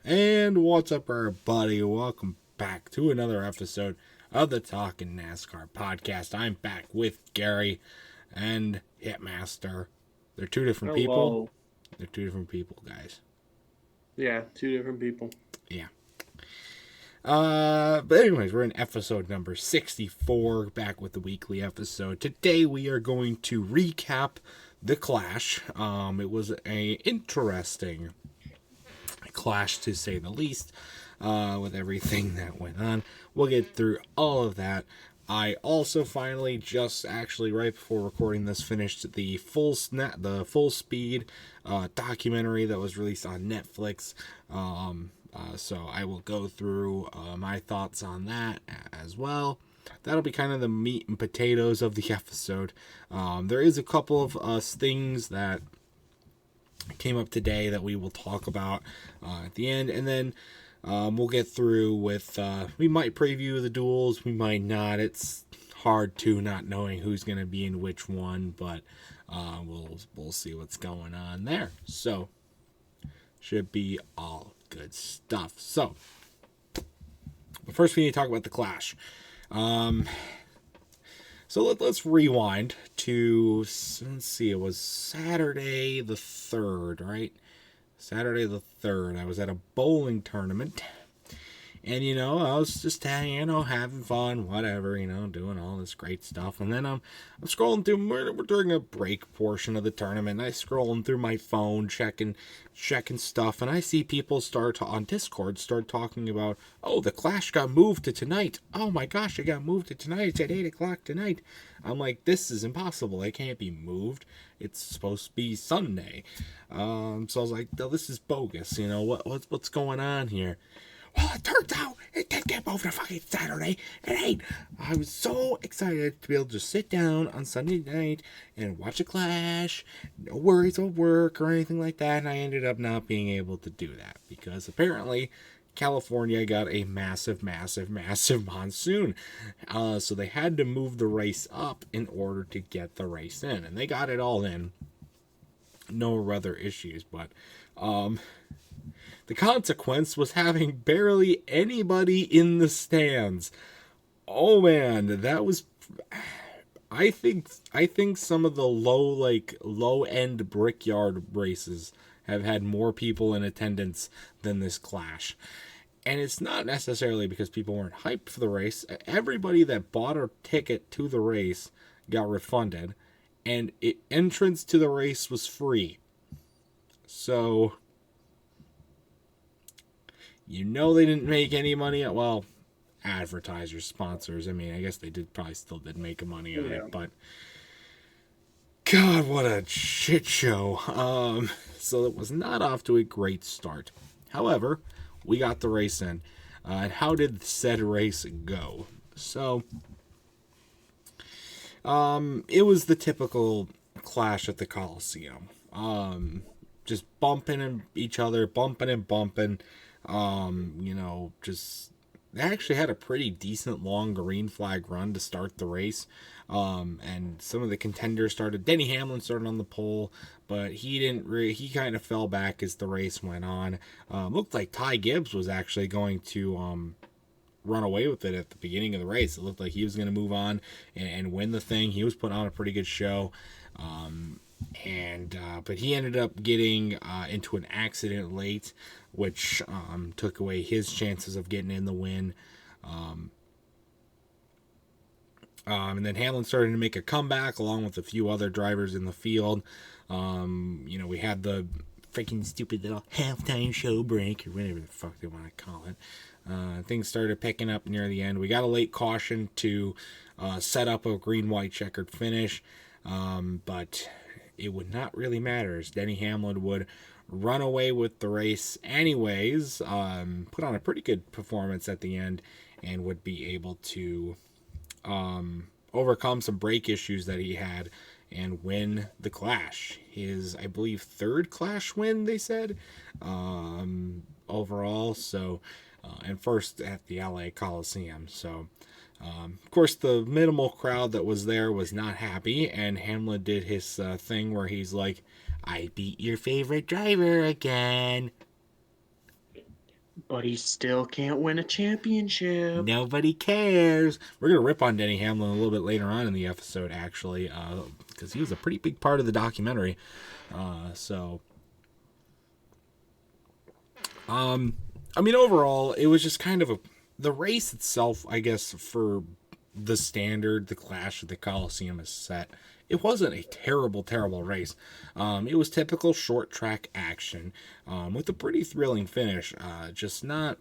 And what's up, everybody? Welcome back to another episode of the Talking NASCAR podcast. I'm back with Garry and Hitmaster. They're two different people. Hello. They're two different people, guys. Yeah, two different people. Yeah. But anyways, we're in episode number 64, back with the weekly episode. Today we are going to recap the Clash. It was a interesting Clash, to say the least, with everything that went on. We'll get through all of that. I also finally, just actually right before recording this, finished the full speed documentary that was released on Netflix. So I will go through my thoughts on that as well. That'll be kind of the meat and potatoes of the episode. There is a couple of things that came up today that we will talk about at the end, and then we'll get through with we might preview the duels, we might not. It's hard to not knowing who's going to be in which one, but we'll see what's going on there. So should be all good stuff. So but first we need to talk about the Clash. So let's rewind to, let's see, it was Saturday the 3rd, right? Saturday the 3rd. I was at a bowling tournament. And, I was just, having fun, whatever, doing all this great stuff. And then I'm scrolling through, we're during a break portion of the tournament. And I'm scrolling through my phone, checking stuff. And I see people on Discord start talking about, oh, the Clash got moved to tonight. Oh my gosh, it got moved to tonight. It's at 8 o'clock tonight. I'm like, this is impossible. It can't be moved. It's supposed to be Sunday. So I was like, no, this is bogus. What's going on here? Well, it turns out it did get moved to fucking Saturday at 8. I was so excited to be able to just sit down on Sunday night and watch a Clash. No worries of work or anything like that. And I ended up not being able to do that because apparently California got a massive monsoon. So they had to move the race up in order to get the race in. And they got it all in. No other issues, but the consequence was having barely anybody in the stands. Oh man, that was, I think some of the low end Brickyard races have had more people in attendance than this Clash. And it's not necessarily because people weren't hyped for the race. Everybody that bought a ticket to the race got refunded, and entrance to the race was free. So they didn't make any money. Well, advertisers, sponsors. I mean, I guess they probably still did make money on it, but God, what a shit show. So it was not off to a great start. However, we got the race in. And how did said race go? So it was the typical Clash at the Coliseum. Just bumping each other, bumping and bumping. Just they actually had a pretty decent long green flag run to start the race. And some of the contenders started. Denny Hamlin started on the pole, but he kind of fell back as the race went on. Looked like Ty Gibbs was actually going to run away with it at the beginning of the race. It looked like he was going to move on and win the thing. He was putting on a pretty good show. But he ended up getting into an accident late, which took away his chances of getting in the win. And then Hamlin started to make a comeback along with a few other drivers in the field. We had the freaking stupid little halftime show break, or whatever the fuck they want to call it. Things started picking up near the end. We got a late caution to set up a green-white checkered finish, but it would not really matter, as Denny Hamlin would run away with the race anyways, put on a pretty good performance at the end, and would be able to overcome some brake issues that he had and win the Clash. His, I believe, third Clash win, they said, overall. So, and first at the LA Coliseum. So, of course, the minimal crowd that was there was not happy, and Hamlin did his thing where he's like, I beat your favorite driver again. But he still can't win a championship. Nobody cares. We're going to rip on Denny Hamlin a little bit later on in the episode, actually, because he was a pretty big part of the documentary. I mean, overall, it was just kind of the race itself, I guess, for the standard, the clash that the Coliseum has set. It wasn't a terrible race. It was typical short track action with a pretty thrilling finish. Just not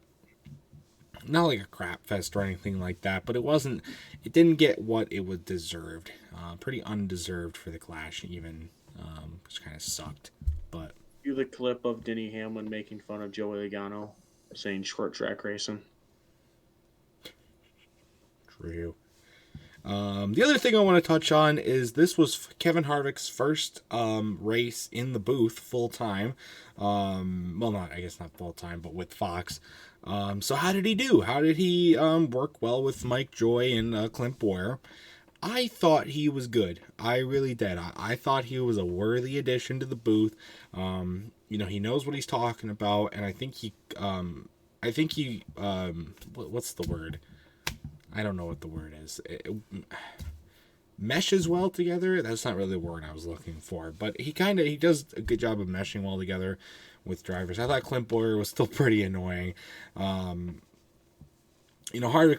like a crap fest or anything like that, but it didn't get what it was deserved. Pretty undeserved for the Clash, even, which kind of sucked. But You the clip of Denny Hamlin making fun of Joey Logano, saying short track racing. true. The other thing I want to touch on is this was Kevin Harvick's first race in the booth full time. I guess not full time, but with Fox. So how did he do? How did he work well with Mike Joy and Clint Boyer? I thought he was good. I really did. I thought he was a worthy addition to the booth. He knows what he's talking about, and I think he what's the word? I don't know what the word is. It meshes well together. That's not really the word I was looking for, but he does a good job of meshing well together with drivers. I thought Clint Boyer was still pretty annoying. Harvick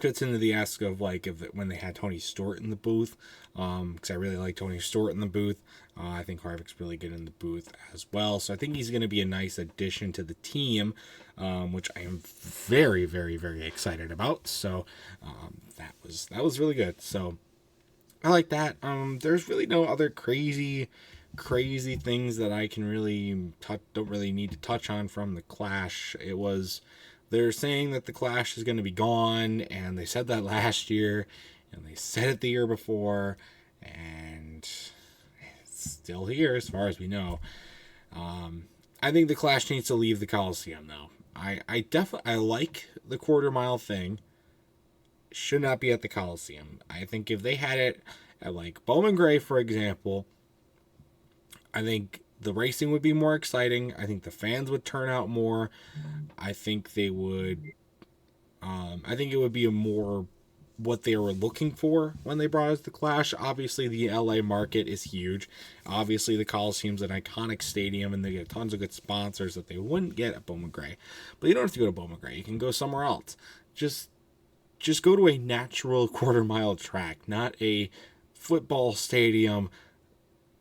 gets into the ask of when they had Tony Stewart in the booth, because I really like Tony Stewart in the booth. I think Harvick's really good in the booth as well. So I think he's going to be a nice addition to the team, which I am very, very, very excited about. So that was really good. So I like that. There's really no other crazy things that I can really don't really need to touch on from the Clash. They're saying that the Clash is going to be gone, and they said that last year, and they said it the year before, and it's still here as far as we know. I think the Clash needs to leave the Coliseum, though. I like the quarter mile thing. Should not be at the Coliseum. I think if they had it at Bowman Gray, for example, I think the racing would be more exciting. I think the fans would turn out more. I think they would. I think it would be a more what they were looking for when they brought us the Clash. Obviously, the LA market is huge. Obviously, the Coliseum's an iconic stadium, and they get tons of good sponsors that they wouldn't get at Bowman Gray. But you don't have to go to Bowman Gray. You can go somewhere else. Just go to a natural quarter mile track, not a football stadium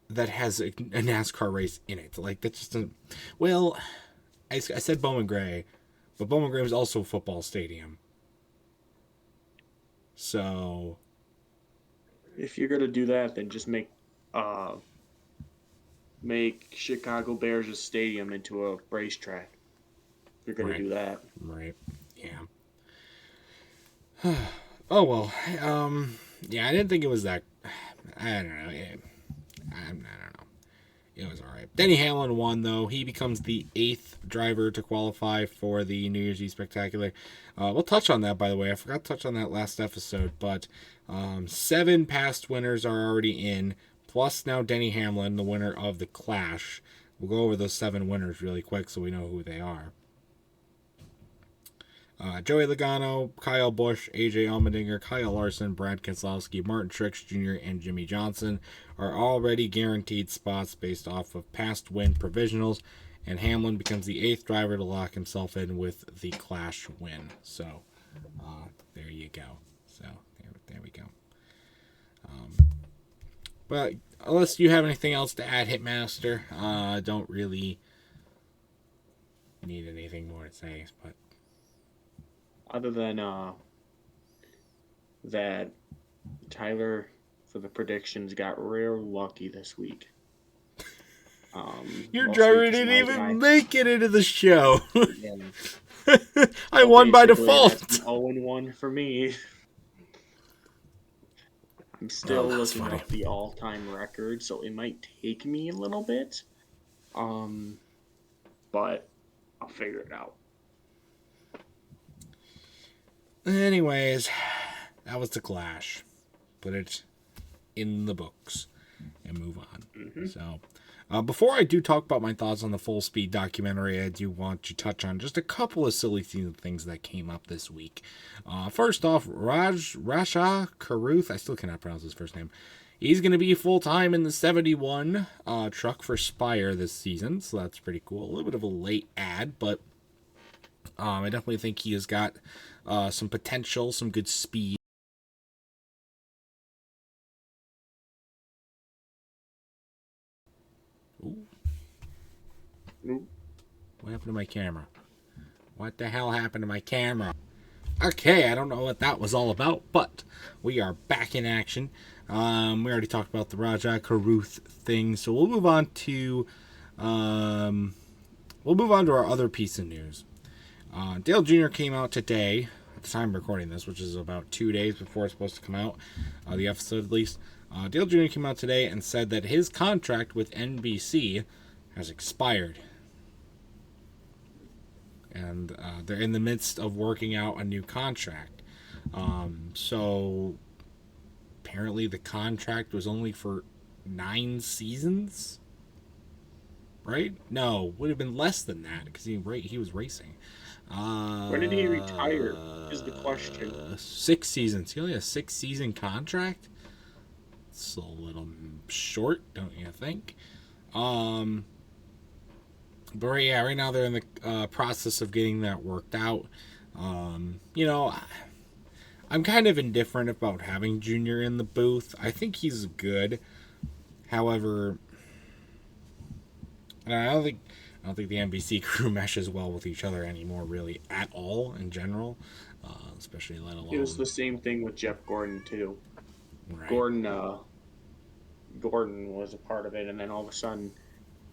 that has a NASCAR race in it. That's just I said Bowman Gray, but Bowman Gray was also a football stadium. So if you're gonna do that, then just make Chicago Bears' stadium into a racetrack. If you're gonna do that, right? Yeah. Oh well. Yeah, I didn't think it was that. I don't know. I don't know. It was alright. Denny Hamlin won, though. He becomes the 8th driver to qualify for the New Year's Eve Spectacular. We'll touch on that, by the way. I forgot to touch on that last episode, but 7 past winners are already in, plus now Denny Hamlin, the winner of the Clash. We'll go over those 7 winners really quick so we know who they are. Joey Logano, Kyle Busch, AJ Allmendinger, Kyle Larson, Brad Keselowski, Martin Truex Jr., and Jimmy Johnson are already guaranteed spots based off of past win provisionals, and Hamlin becomes the 8th driver to lock himself in with the Clash win. So, there you go. So, there we go. But unless you have anything else to add, Hitmaster, don't really need anything more to say, but other than that Tyler for the predictions got real lucky this week. Your driver didn't even make it into the show. Yeah. I won by default. 0-1 for me. I'm still looking up the all-time record, so it might take me a little bit. But I'll figure it out. Anyways, that was the Clash. Put it in the books and move on. Mm-hmm. So, Before I do talk about my thoughts on the Full Speed documentary, I do want to touch on just a couple of silly things that came up this week. First off, Rasha Karuth, I still cannot pronounce his first name. He's going to be full-time in the 71 truck for Spire this season, so that's pretty cool. A little bit of a late ad, but I definitely think he has got some potential, some good speed. Ooh. What happened to my camera? What the hell happened to my camera? Okay, I don't know what that was all about, but we are back in action. We already talked about the Raja Karuth thing, so we'll move on to our other piece of news. Dale Jr. came out today, at the time of recording this, which is about 2 days before it's supposed to come out, the episode at least. Dale Jr. came out today and said that his contract with NBC has expired. And they're in the midst of working out a new contract. So apparently the contract was only for 9 seasons, right? No, would have been less than that because he was racing. When did he retire? Is the question. 6 seasons. He only has a 6-season contract. It's a little short, don't you think? But yeah, right now they're in the process of getting that worked out. I'm kind of indifferent about having Junior in the booth. I think he's good. However, I don't think the NBC crew meshes well with each other anymore, really, at all in general. Especially let alone. It was the same thing with Jeff Gordon too. Right. Gordon was a part of it, and then all of a sudden,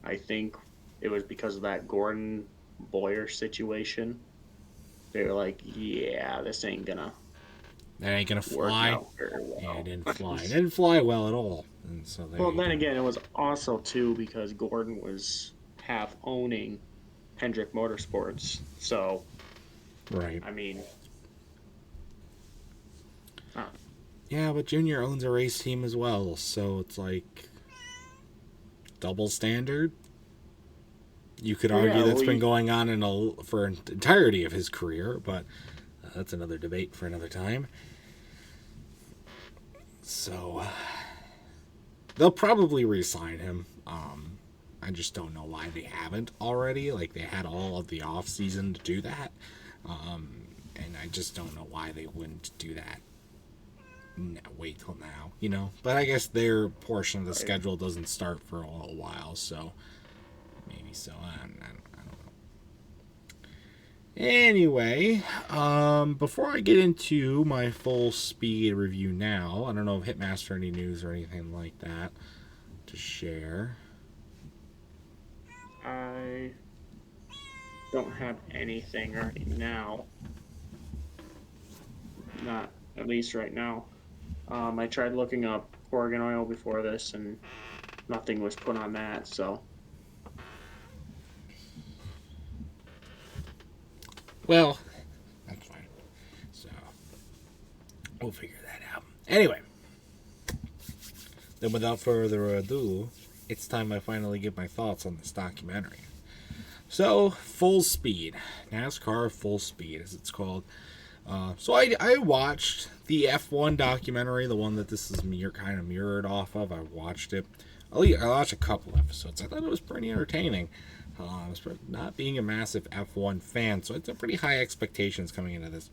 I think it was because of that Gordon Boyer situation. They were like, "Yeah, this ain't gonna. That ain't gonna fly." Work out very well. Yeah, it didn't fly. It didn't fly well at all. And so then again, it was also too because Gordon was half owning Hendrick Motorsports, so. Right. I mean. Yeah, but Junior owns a race team as well, so it's like double standard. You could argue that's been going on for an entirety of his career, but that's another debate for another time. So they'll probably re-sign him. I just don't know why they haven't already. Like, they had all of the off season to do that, and I just don't know why they wouldn't do that. No, wait till now, But I guess their portion of the schedule doesn't start for a little while, so maybe so. I don't know. Anyway, before I get into my full speed review now, I don't know if Hitmaster any news or anything like that to share. I don't have anything right now. Not at least right now. I tried looking up Oregon Oil before this, and nothing was put on that, so. Well, that's fine. So, we'll figure that out. Anyway, then without further ado, it's time I finally give my thoughts on this documentary. So, Full Speed. NASCAR Full Speed, as it's called. So I watched the F1 documentary, the one that this is kind of mirrored off of. I watched it. I watched a couple episodes. I thought it was pretty entertaining. Not being a massive F1 fan, so it's a pretty high expectations coming into this.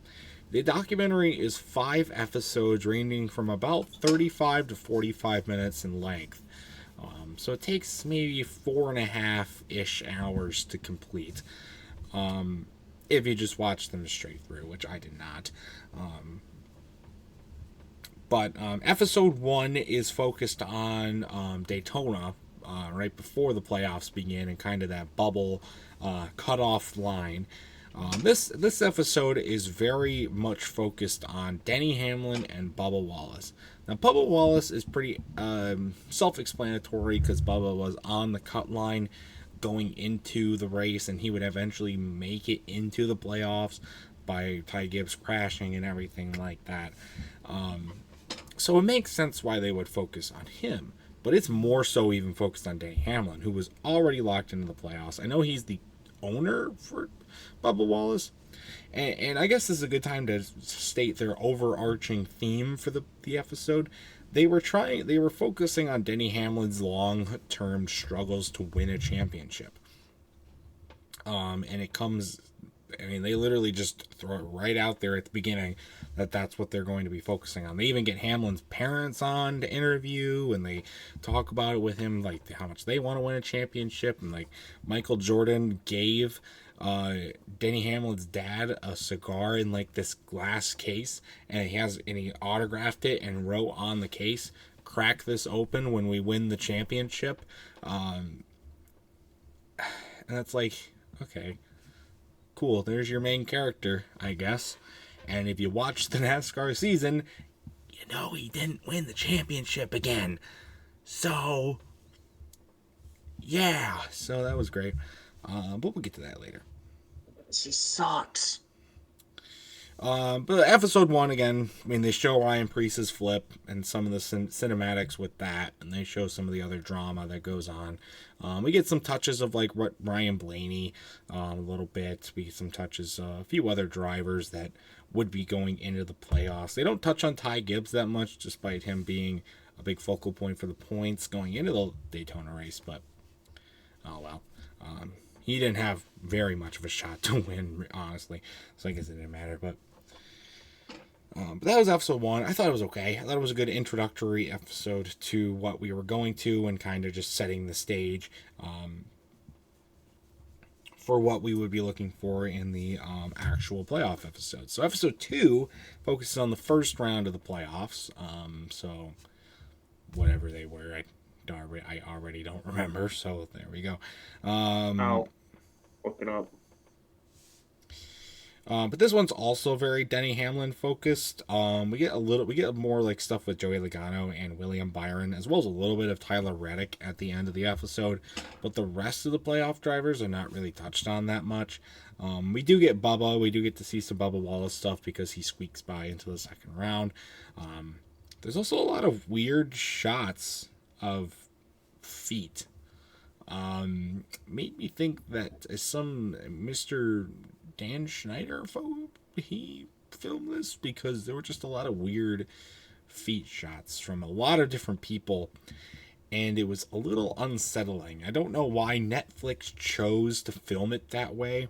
The documentary is 5 episodes ranging from about 35 to 45 minutes in length. So it takes maybe 4.5-ish hours to complete. If you just watch them straight through, which I did not. But episode 1 is focused on Daytona, right before the playoffs begin, and kind of that bubble cutoff line. This episode is very much focused on Denny Hamlin and Bubba Wallace. Now, Bubba Wallace is pretty self-explanatory because Bubba was on the cut line going into the race, and he would eventually make it into the playoffs by Ty Gibbs crashing and everything like that. So it makes sense why they would focus on him. but it's more so even focused on Denny Hamlin, who was already locked into the playoffs. I know he's the owner for Bubba Wallace, and I guess this is a good time to state their overarching theme for the episode. They were focusing on Denny Hamlin's long-term struggles to win a championship. And it comes, I mean, they literally just throw it right out there at the beginning that that's what they're going to be focusing on. They even get Hamlin's parents on to interview, and they talk about it with him, like how much they want to win a championship. And like Michael Jordan gave Denny Hamlin's dad a cigar in like this glass case, and he autographed it and wrote on the case, "Crack this open when we win the championship." And that's like, okay, cool, there's your main character, I guess. And if you watch the NASCAR season, you know he didn't win the championship again. So, yeah. So that was great. But we'll get to that later. She sucks. But episode 1, again, I mean, they show Ryan Preece's flip and some of the cinematics with that, and they show some of the other drama that goes on. We get some touches of, like, Ryan Blaney a little bit. We get some touches of a few other drivers that would be going into the playoffs. They don't touch on Ty Gibbs that much, despite him being a big focal point for the points going into the Daytona race, but oh well. He didn't have very much of a shot to win, honestly, so I guess it didn't matter, but that was episode 1. I thought it was okay. I thought it was a good introductory episode to what we were going to and kind of just setting the stage for what we would be looking for in the actual playoff episode. So episode 2 focuses on the first round of the playoffs. So whatever they were, I already don't remember. So there we go. I'll look it up. But this one's also very Denny Hamlin focused. We get more like stuff with Joey Logano and William Byron, as well as a little bit of Tyler Reddick at the end of the episode. But the rest of the playoff drivers are not really touched on that much. We do get Bubba. We do get to see some Bubba Wallace stuff because he squeaks by into the second round. There's also a lot of weird shots of feet. Made me think that some Mr. Dan Schneider he filmed this, because there were just a lot of weird feet shots from a lot of different people, and it was a little unsettling. I don't know why Netflix chose to film it that way.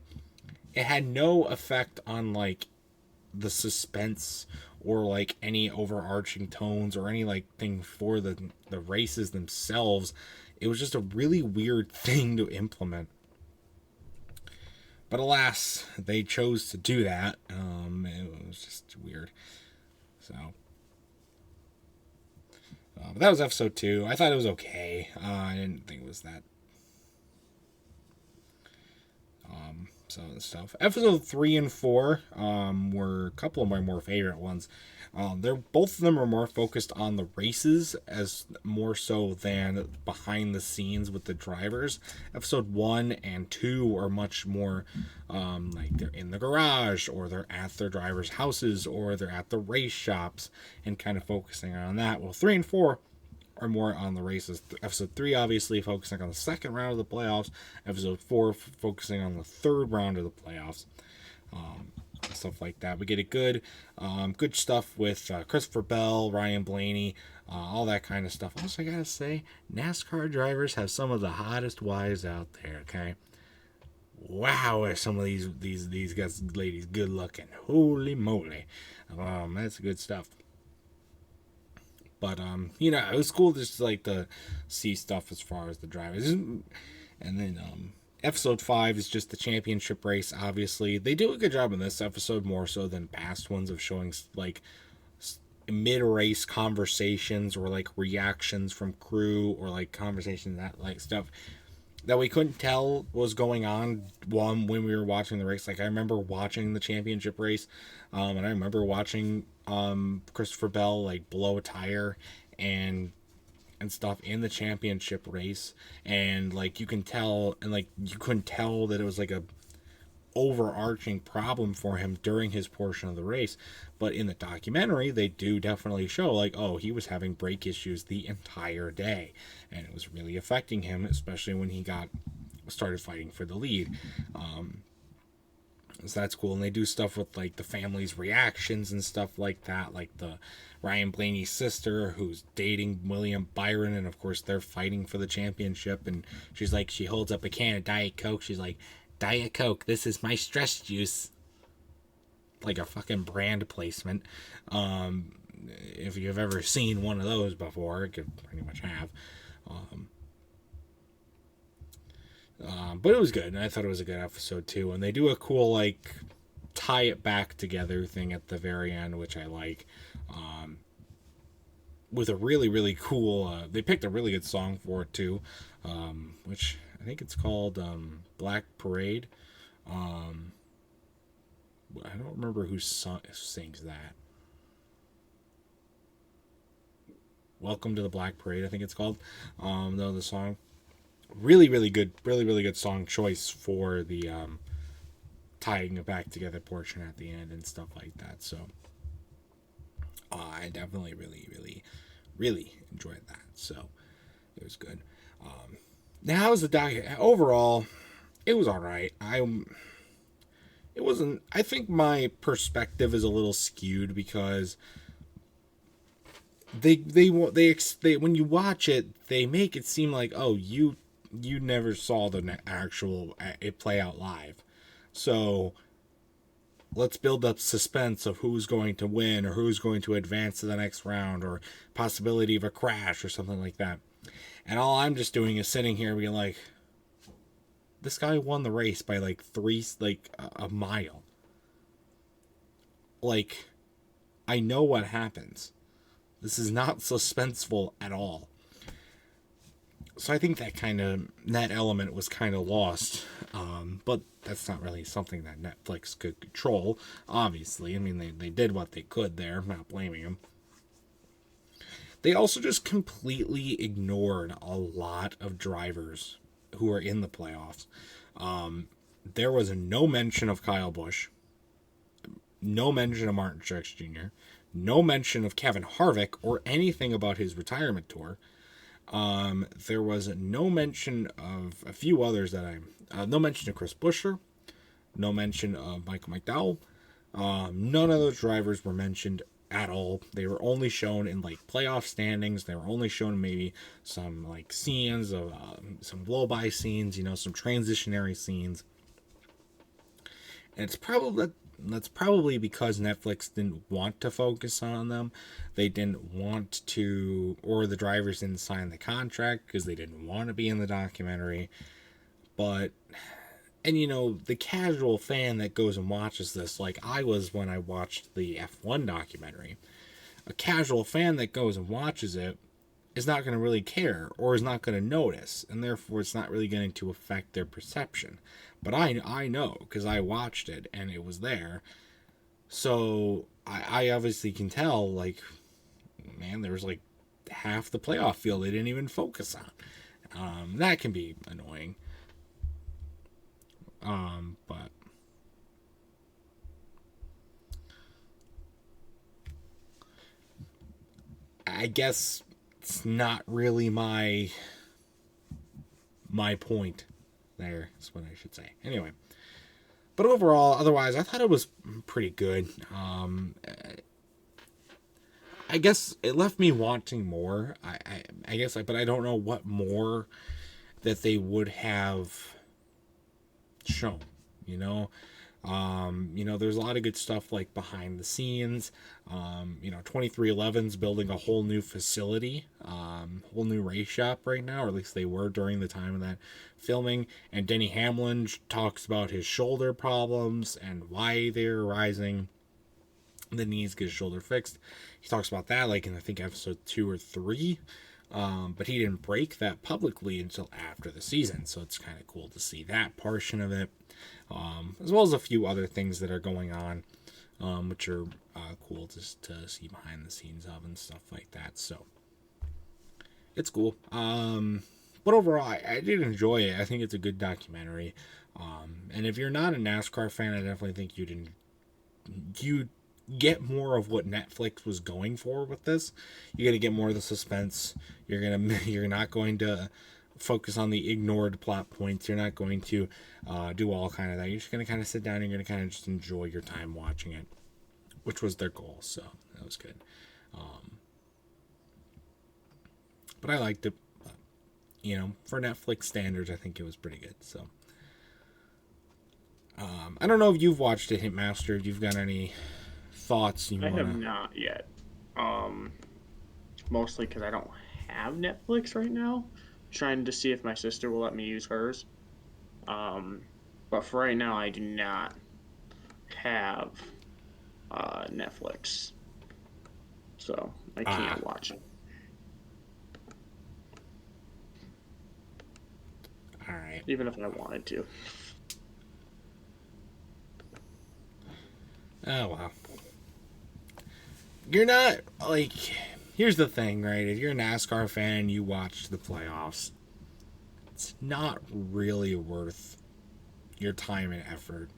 It had no effect on like the suspense or like any overarching tones or any like thing for the races themselves. It was just a really weird thing to implement. But alas, they chose to do that. It was just weird. So, but that was episode 2. I thought it was okay. I didn't think it was that. So stuff. Episode 3 and 4 were a couple of my more favorite ones. Both of them are more focused on the races as more so than behind the scenes with the drivers. Episode 1 and 2 are much more like they're in the garage, or they're at their drivers' houses, or they're at the race shops, and kind of focusing on that. Well, 3 and 4 are more on the races. Episode 3 obviously focusing on the second round of the playoffs. Episode 4 focusing on the third round of the playoffs. Stuff like that. We get it good stuff with Christopher Bell, Ryan Blaney, all that kind of stuff. Also, I gotta say, NASCAR drivers have some of the hottest wives out there. Okay, wow, are some of these guys, ladies, good looking. Holy moly, that's good stuff. But it was cool just like to see stuff as far as the drivers. And then episode 5 is just the championship race. Obviously, they do a good job in this episode, more so than past ones, of showing like mid-race conversations or like reactions from crew, or like conversations, that like stuff that we couldn't tell was going on when we were watching the race. Like, I remember watching the championship race, and I remember watching Christopher Bell like blow a tire and stuff in the championship race, and like you can tell, and like you couldn't tell that it was like a overarching problem for him during his portion of the race. But in the documentary, they do definitely show, like, oh, he was having brake issues the entire day, and it was really affecting him, especially when he started fighting for the lead. So that's cool. And they do stuff with, like, the family's reactions and stuff like that, like the Ryan Blaney's sister who's dating William Byron, and of course they're fighting for the championship, and she's like, she holds up a can of Diet Coke, she's like, Diet Coke, this is my stress juice, like a fucking brand placement. If you've ever seen one of those before, it could pretty much have. But it was good, and I thought it was a good episode too. And they do a cool, like, tie it back together thing at the very end, which I like. With a really, really cool, they picked a really good song for it too, which I think it's called Black Parade. I don't remember who sings that. Welcome to the Black Parade, I think it's called. No, the song. Really, really good song choice for the tying it back together portion at the end and stuff like that. So I definitely really enjoyed that. So it was good. Now, as the doc, overall, it was all right. It wasn't. I think my perspective is a little skewed because they when you watch it, they make it seem like, oh, you never saw the actual it play out live, so let's build up suspense of who's going to win or who's going to advance to the next round or possibility of a crash or something like that. And all I'm just doing is sitting here being like, this guy won the race by like a mile. Like, I know what happens. This is not suspenseful at all. So I think that element was kind of lost. But that's not really something that Netflix could control, obviously. I mean, they did what they could there. I'm not blaming them. They also just completely ignored a lot of drivers who are in the playoffs. There was no mention of Kyle Busch. No mention of Martin Truex Jr. No mention of Kevin Harvick or anything about his retirement tour. There was no mention of a few others no mention of Chris Buescher, no mention of Michael McDowell. None of those drivers were mentioned at all. They were only shown in, like, playoff standings. They were only shown maybe some, like, scenes of some blow-by scenes, some transitionary scenes. And that's probably because Netflix didn't want to focus on them. They didn't want to, or the drivers didn't sign the contract because they didn't want to be in the documentary. But, and the casual fan that goes and watches this, like I was when I watched the F1 documentary, a casual fan that goes and watches it is not going to really care or is not going to notice, and therefore it's not really going to affect their perception. But I know because I watched it and it was there, so I obviously can tell, like, man, there was like half the playoff field they didn't even focus on. That can be annoying. But I guess it's not really my point there, is what I should say. Anyway, but overall, otherwise, I thought it was pretty good. I guess it left me wanting more. I guess, but I don't know what more that they would have shown. There's a lot of good stuff, like, behind the scenes. 2311's building a whole new facility, whole new race shop right now, or at least they were during the time of that filming. And Denny Hamlin talks about his shoulder problems and why they're arising. The needs to get his shoulder fixed. He talks about that, like, in, I think, episode 2 or 3. But he didn't break that publicly until after the season, so it's kind of cool to see that portion of it, as well as a few other things that are going on, which are cool to see behind the scenes of and stuff like that. So it's cool. But overall, I did enjoy it. I think it's a good documentary. And if you're not a NASCAR fan, I definitely think you get more of what Netflix was going for with this. You're gonna get more of the suspense. You're not going to focus on the ignored plot points. You're not going to do all kind of that. You're just gonna kind of sit down and you're gonna kind of just enjoy your time watching it, which was their goal. So that was good. But I liked it. For Netflix standards, I think it was pretty good. So I don't know if you've watched it, Hitmaster. If you've got any thoughts you I have wanna. not yet. Mostly because I don't have Netflix right now. Trying to see if my sister will let me use hers. Um, but for right now, I do not have Netflix, so I Ah, can't watch it. all right. Even if I wanted to. Oh well. You're not like. Here's the thing, right? If you're a NASCAR fan and you watch the playoffs, it's not really worth your time and effort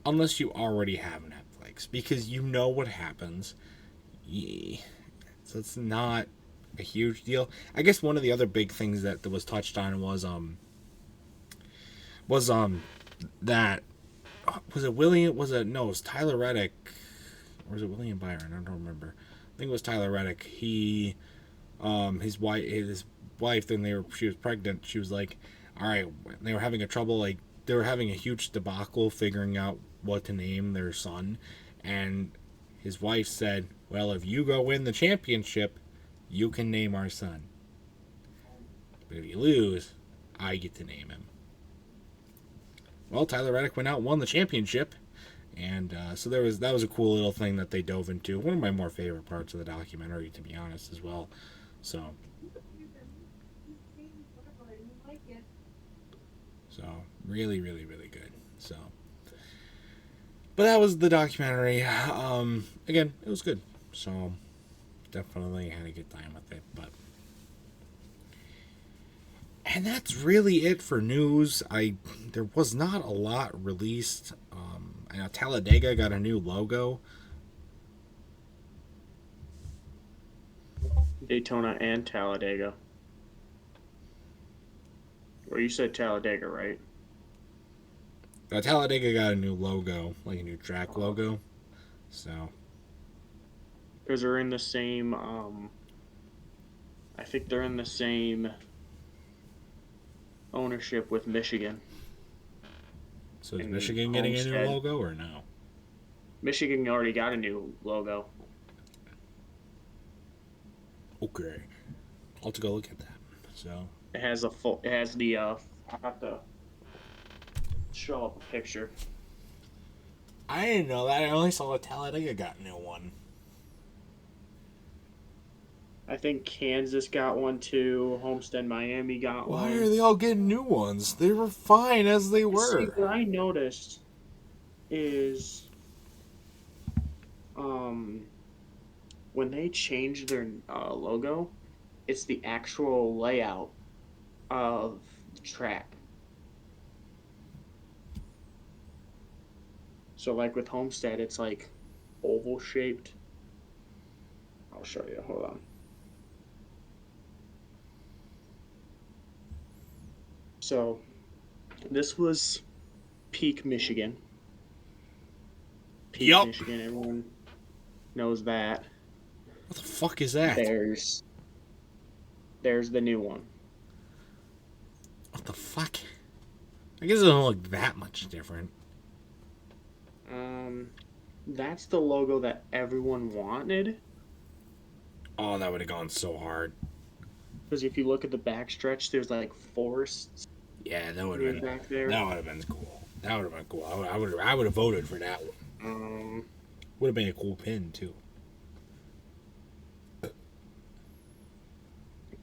unless you already have Netflix because you know what happens. Yeah. So it's not a huge deal. I guess one of the other big things that was touched on was that was it William was it no it was Tyler Reddick or was it William Byron? I don't remember. I think it was Tyler Reddick. His wife then she was pregnant. She was like, all right, they were having a trouble like they were having a huge debacle figuring out what to name their son, and his wife said, well, if you go win the championship, you can name our son, but if you lose, I get to name him. Well, Tyler Reddick went out and won the championship, and so that was a cool little thing that they dove into. One of my more favorite parts of the documentary, to be honest, as well. So, so really, really, really good. So, but that was the documentary. Again, it was good. So, definitely had a good time with it. And that's really it for news. There was not a lot released. I know Talladega got a new logo. Daytona and Talladega. Or you said Talladega, right? Talladega got a new logo, like a new track logo. So Because they're in the same. I think they're in the same ownership with Michigan so is and Michigan getting a new Homestead. logo or no? Michigan already got a new logo. Okay, I'll have to go look at that. So It has a full. It has the. I have to show up a picture. I didn't know that. I only saw that Talladega got a new one. I think Kansas got one too. Homestead, Miami got Why are one. they all getting new ones? They were fine as they See, were. what I noticed is, um, when they changed their logo, it's the actual layout of the track. So, like with Homestead, it's like oval shaped. I'll show you. Hold on. So, this was Peak Michigan. Peak Yup. Michigan, everyone knows that. What the fuck is that? There's the new one. What the fuck? I guess it don't look that much different. That's the logo that everyone wanted. Oh, that would have gone so hard. Because if you look at the backstretch, there's like forests Yeah, that would have been. back there. That would have been cool. That would have been cool. I would have voted for that one. Um, Would have been a cool pin too. let's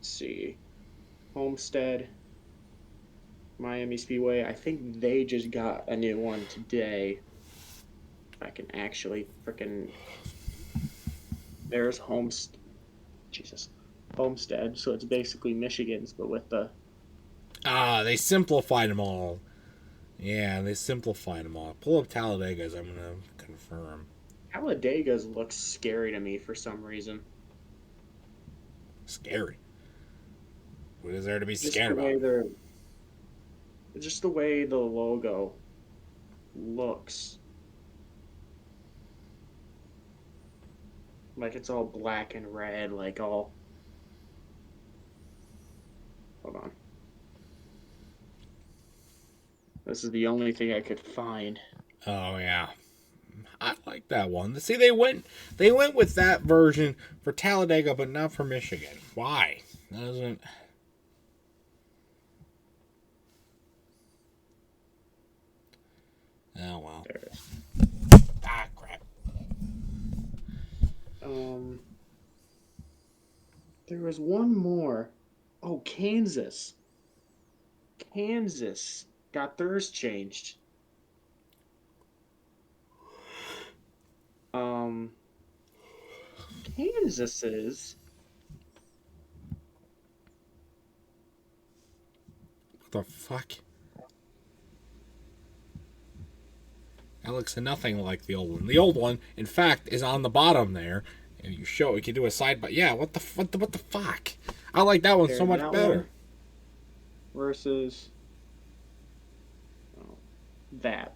see. Homestead, Miami Speedway. I think they just got a new one today. I can actually freaking. There's Homestead. Jesus. Homestead. So it's basically Michigan's, but with the. Ah, they simplified them all. Yeah, they simplified them all. Pull up Talladega's. I'm gonna confirm. Talladega's looks scary to me for some reason. Scary. What is there to be Just scared the about? way they're, just the way the logo looks. Like it's all black and red, like all. Hold on. This is the only thing I could find. Oh yeah, I like that one. See, they went with that version for Talladega, but not for Michigan. Why? Doesn't. Oh well. There it is. Ah crap. Um, there was one more. Oh, Kansas. Kansas got theirs changed. Um, Kansas's. What the fuck? That looks nothing like the old one. The old one, in fact, is on the bottom there. And you can do a side by. Yeah, what the fuck? I like that one so much That better. one versus that.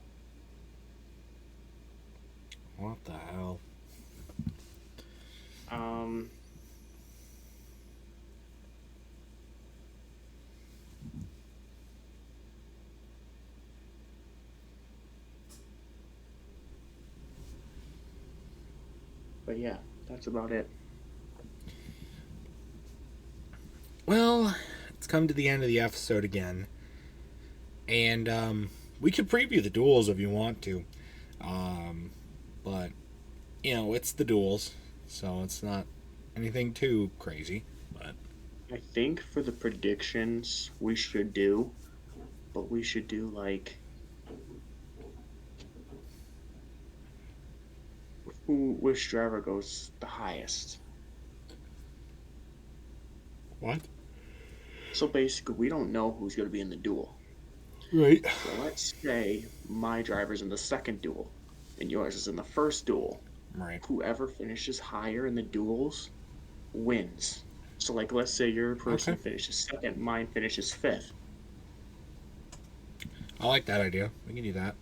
What the hell? Um, but yeah, that's about it. Well, it's come to the end of the episode again. And we could preview the duels if you want to. But, it's the duels. So it's not anything too crazy. But I think for the predictions we should do, but we should do like which driver goes the highest. what? So basically, we don't know who's going to be in the duel. Right. So let's say my driver's in the second duel, and yours is in the first duel. Right. Whoever finishes higher in the duels wins. So, like, let's say your person finishes second, mine finishes fifth. I like that idea. We can do that.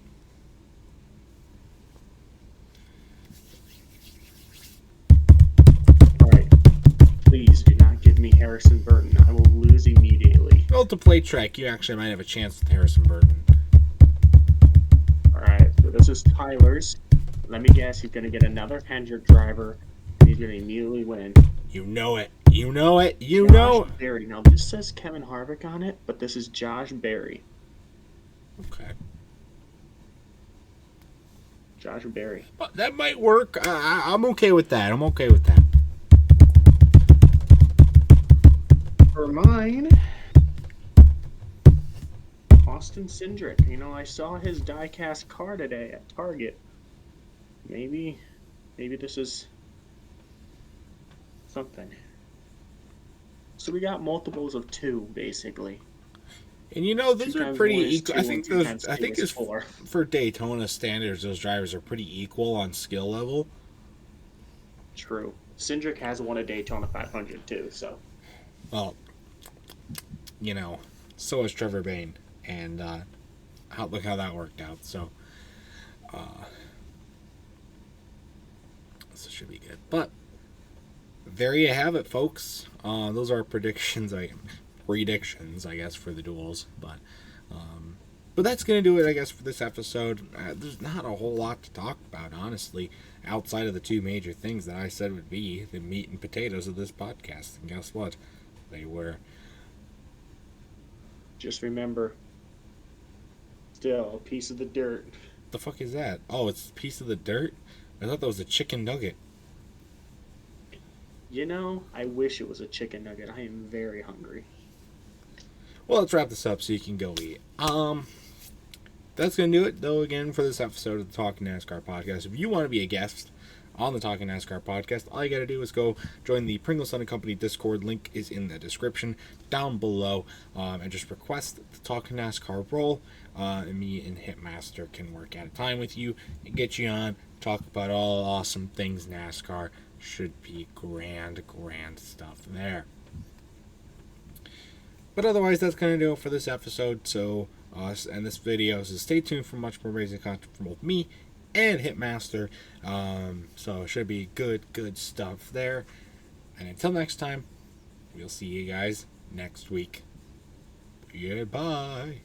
Alright. Please do not give me Harrison Burton. I will lose immediately. Well, to play track, you actually might have a chance with Harrison Burton. Alright, so this is Tyler's. Let me guess, he's going to get another Hendrick driver, and he's going to immediately win. You know it. You know it. You know Josh Berry. Now, this says Kevin Harvick on it, but this is Josh Berry. Okay. Josh Berry. But that might work. I'm okay with that. I'm okay with that. For mine, Austin Cindric. I saw his die-cast car today at Target. Maybe this is something. So we got multiples of 2, basically. And those are pretty equal. I think it's 4. for Daytona standards, those drivers are pretty equal on skill level. True. Cindric has won a Daytona 500 too, so. Well, so has Trevor Bayne, and look how that worked out. So, this should be good. But there you have it, folks. Those are predictions. Predictions, I guess, for the duels, but that's gonna do it, I guess, for this episode. There's not a whole lot to talk about, honestly, outside of the two major things that I said would be the meat and potatoes of this podcast. And guess what? They were. Just remember, still a piece of the dirt. The fuck is that? Oh, it's a piece of the dirt? I thought that was a chicken nugget. I wish it was a chicken nugget. I am very hungry. Well, let's wrap this up so you can go eat. That's going to do it, though, again, for this episode of the Talking NASCAR podcast. If you want to be a guest on the Talking NASCAR podcast. All you got to do is go join the Pringles Sun & Company Discord. Link is in the description down below. And just request the Talking NASCAR role. And me and Hitmaster can work at a time with you and get you on, talk about all awesome things NASCAR. Should be grand stuff there. But otherwise, that's going to do it for this episode. So, and this video. So stay tuned for much more amazing content from both me and Hitmaster. So it should be good stuff there. And until next time, we'll see you guys next week. Goodbye.